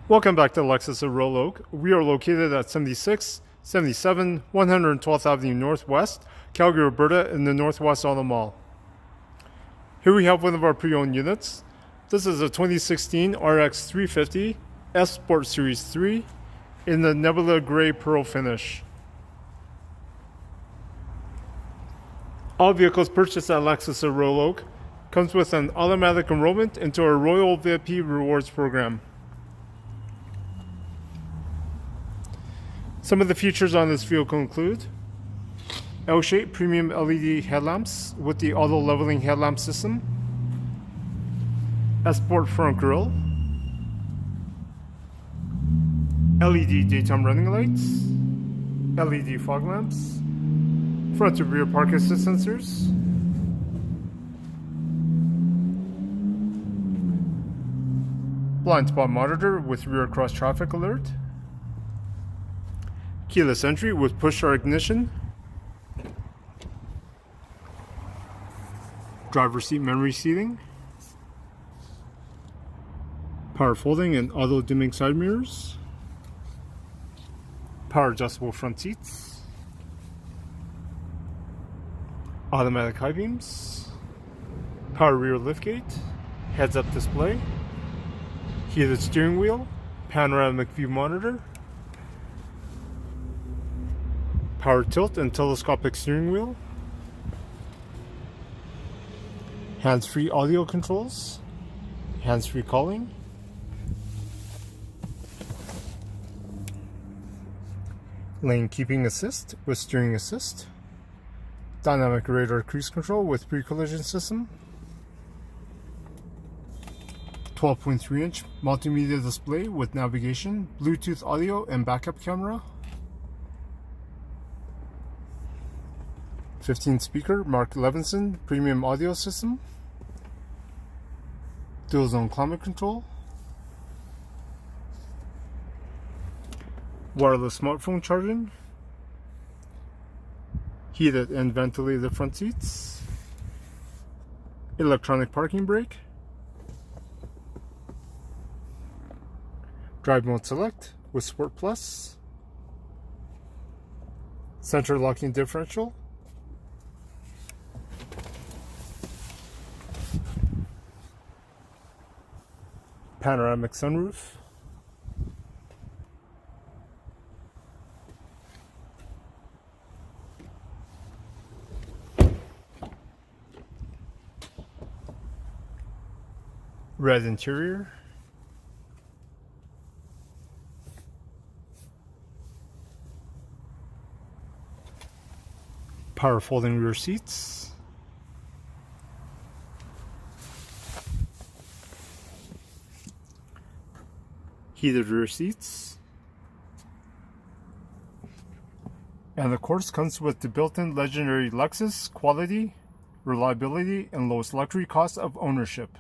Welcome back to Lexus of Royal Oak. We are located at 76, 77, 112th Avenue Northwest, Calgary, Alberta, in the Northwest Auto Mall. Here we have one of our pre-owned units. This is a 2016 RX 350 S Sport Series 3 in the Nebula Gray Pearl finish. All vehicles purchased at Lexus of Royal Oak comes with an automatic enrollment into our Royal VIP Rewards program. Some of the features on this vehicle include L-shaped premium LED headlamps with the auto leveling headlamp system, S-Sport front grille, LED daytime running lights, LED fog lamps, front and rear park assist sensors, blind spot monitor with rear cross traffic alert, keyless entry with push start ignition, driver seat memory seating, power folding and auto dimming side mirrors, power adjustable front seats, automatic high beams, power rear liftgate, heads up display, heated steering wheel, panoramic view monitor, power tilt and telescopic steering wheel, hands-free audio controls, hands-free calling, lane keeping assist with steering assist, dynamic radar cruise control with pre-collision system, 12.3-inch multimedia display with navigation, Bluetooth audio and backup camera, 15 speaker Mark Levinson premium audio system, dual zone climate control, wireless smartphone charging, heated and ventilated front seats, electronic parking brake, drive mode select with Sport Plus, center locking differential, panoramic sunroof, red interior, power folding rear seats, heated rear seats, and of course comes with the built-in legendary Lexus quality, reliability, and lowest luxury cost of ownership.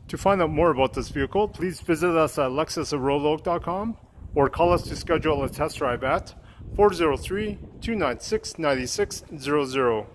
To find out more about this vehicle, please visit us at lexusofroyaloak.com or call us to schedule a test drive at 403-296-9600.